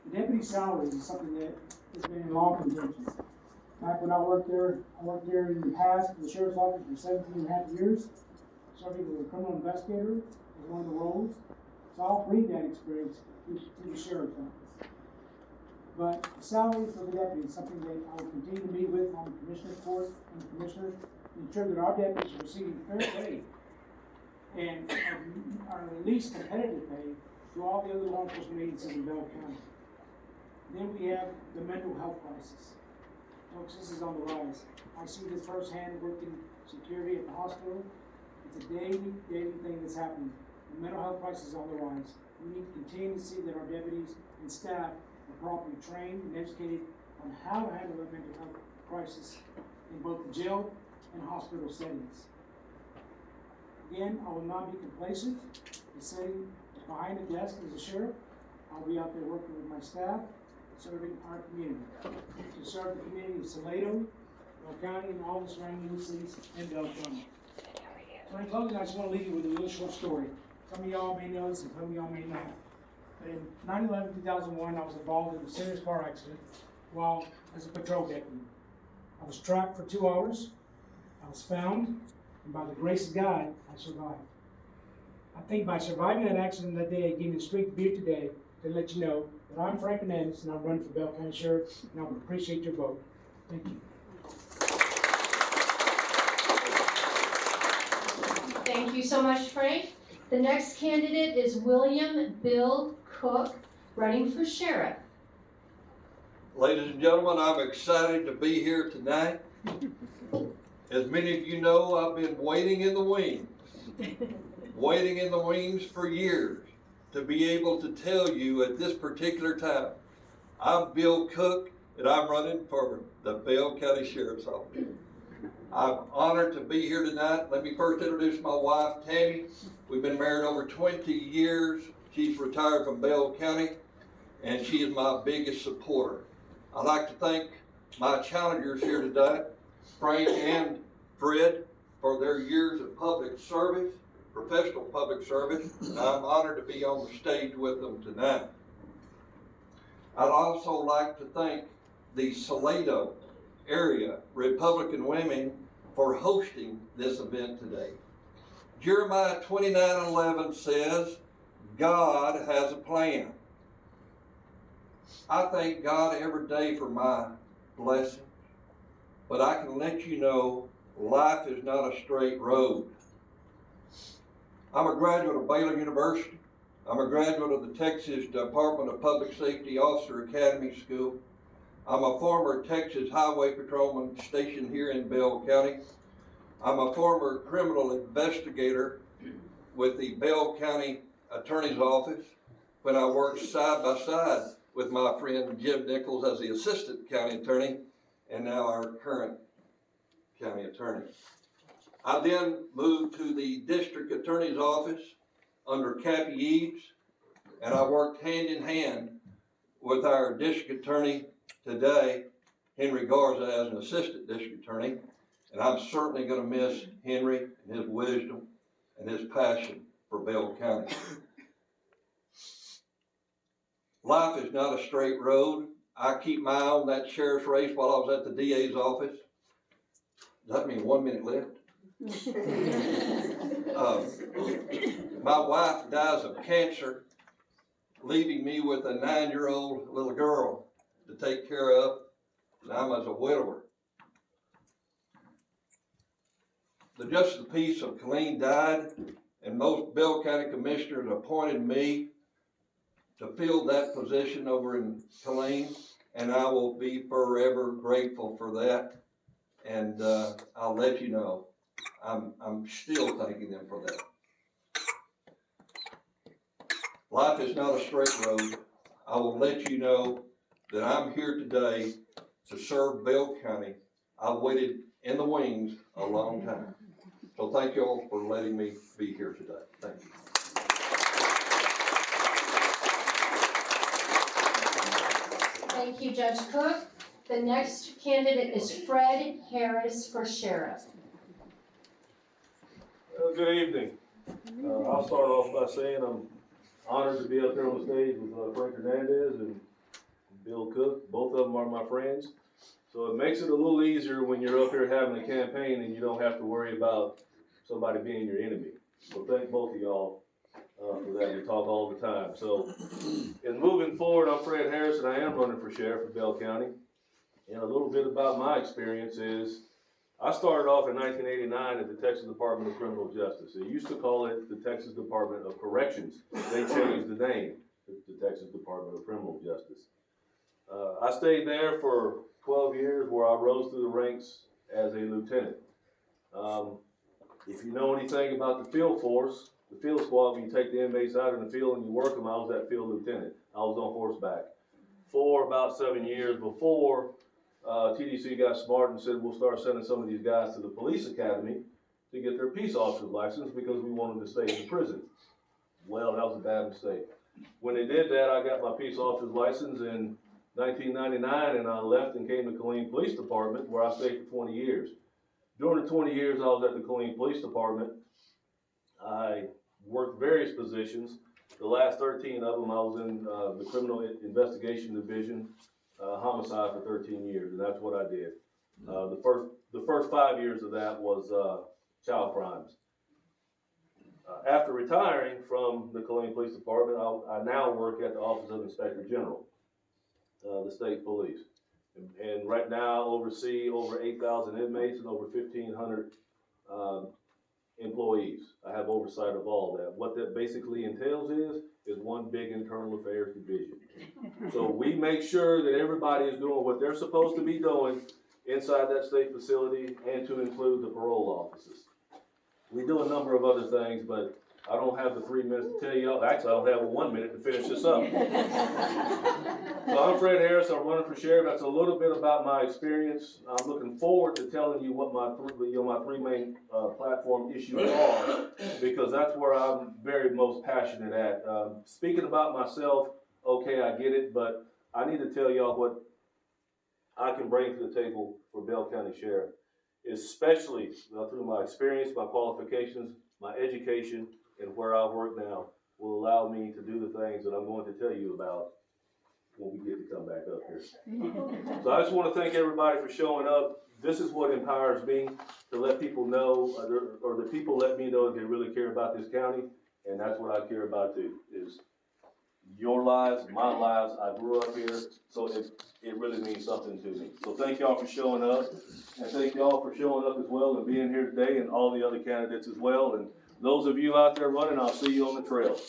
The deputy salary is something that has been in long contention. Back when I worked there in the past in the sheriff's office for 17.5 years, serving as a criminal investigator as one of the roles. So I'll bring that experience to the sheriff's office. But the salary for the deputy is something that I will continue to meet with on the commissioner's court and the commissioners to ensure that our deputies are receiving fair pay and are at least competitive pay to all the other law enforcement agencies in Bell County. Then we have the mental health crisis. Folks, this is on the rise. I see this firsthand working security at the hospital. It's a daily thing that's happening. The mental health crisis is on the rise. We need to continue to see that our deputies and staff are properly trained and educated on how to handle a mental health crisis in both the jail and hospital settings. Again, I will not be complacent in sitting behind the desk as a sheriff. I'll be out there working with my staff, serving our community, to serve the community of Salado, Bell County, and all the surrounding cities in Bell County. So in closing, I just want to leave you with a little short story. Some of y'all may know this and some of y'all may not. But in 9/11/2001, I was involved in a serious car accident while as a patrol deputy. I was tracked for 2 hours. I was found, and by the grace of God, I survived. I think by surviving that accident that day, it gave me the strength to be here today to let you know that I'm Frank Hernandez and I'm running for Bell County Sheriff, and I would appreciate your vote. Thank you. Thank you so much, Frank. The next candidate is William Bill Cook, running for sheriff. Ladies and gentlemen, I'm excited to be here tonight. As many of you know, I've been waiting in the wings for years to be able to tell you at this particular time, I'm Bill Cook and I'm running for the Bell County Sheriff's Office. I'm honored to be here tonight. Let me first introduce my wife, Tammy. We've been married over 20 years. She's retired from Bell County, and she is my biggest supporter. I'd like to thank my challengers here today, Frank and Fred, for their years of public service, professional public service, and I'm honored to be on the stage with them tonight. I'd also like to thank the Salado area Republican women for hosting this event today. Jeremiah 29:11 says, God has a plan. I thank God every day for my blessings, but I can let you know life is not a straight road. I'm a graduate of Baylor University. I'm a graduate of the Texas Department of Public Safety Officer Academy School. I'm a former Texas Highway Patrolman stationed here in Bell County. I'm a former criminal investigator with the Bell County Attorney's Office when I worked side by side with my friend Jim Nichols as the Assistant County Attorney and now our current County Attorney. I then moved to the District Attorney's Office under Cappy Eads, and I worked hand in hand with our District Attorney today, Henry Garza, as an Assistant District Attorney, and I'm certainly going to miss Henry and his wisdom and his passion for Bell County. Life is not a straight road. I keep my eye on that sheriff's race while I was at the DA's office. Does that mean 1 minute left? My wife dies of cancer, leaving me with a 9-year-old little girl to take care of, and I'm as a widower. The Justice of the Peace of Killeen died, and most Bell County commissioners appointed me to fill that position over in Killeen, and I will be forever grateful for that. And I'll let you know, I'm still thanking them for that. Life is not a straight road. I will let you know that I'm here today to serve Bell County. I've waited in the wings a long time. So thank you all for letting me be here today. Thank you. Thank you, Judge Cook. The next candidate is Fred Harris for sheriff. Good evening. I'll start off by saying I'm honored to be up here on the stage with Frank Hernandez, and Bill Cook. Both of them are my friends. So it makes it a little easier when you're up here having a campaign and you don't have to worry about somebody being your enemy. So thank both of y'all for that. We talk all the time. So in moving forward, I'm Fred Harris and I am running for sheriff of Bell County. And a little bit about my experience is I started off in 1989 at the Texas Department of Criminal Justice. They used to call it the Texas Department of Corrections. They changed the name to the Texas Department of Criminal Justice. I stayed there for 12 years where I rose through the ranks as a lieutenant. If you know anything about the field force, the field squad, when you take the inmates out in the field and you work them, I was that field lieutenant. I was on horseback for about 7 years before TDC got smart and said, we'll start sending some of these guys to the police academy to get their peace officer's license because we wanted to stay in the prison. Well, that was a bad mistake. When they did that, I got my peace officer's license in 1999 and I left and came to Killeen Police Department where I stayed for 20 years. During the 20 years I was at the Killeen Police Department, I worked various positions. The last 13 of them I was in the Criminal Investigation Division, homicide for 13 years, and that's what I did. The first 5 years of that was child crimes. After retiring from the Killeen Police Department, I now work at the Office of Inspector General, the state police. And right now I oversee over 8,000 inmates and over 1,500 employees. I have oversight of all that. What that basically entails is one big internal affairs division. So we make sure that everybody is doing what they're supposed to be doing inside that state facility and to include the parole offices. We do a number of other things, but I don't have the 3 minutes to tell you. Actually, I don't have 1 minute to finish this up. So I'm Fred Harris. I'm running for sheriff. That's a little bit about my experience. I'm looking forward to telling you what my three main platform issues are, because that's where I'm very most passionate at. Speaking about myself, okay, I get it, but I need to tell y'all what I can bring to the table for Bell County Sheriff, especially through my experience, my qualifications, my education, and where I work now will allow me to do the things that I'm going to tell you about when we get to come back up here. So I just want to thank everybody for showing up. This is what empowers me, to let people know, or the people let me know that they really care about this county, and that's what I care about too, is your lives, my lives. I grew up here, so it really means something to me. So thank y'all for showing up, and thank y'all for showing up as well and being here today, and all the other candidates as well. And those of you out there running, I'll see you on the trail.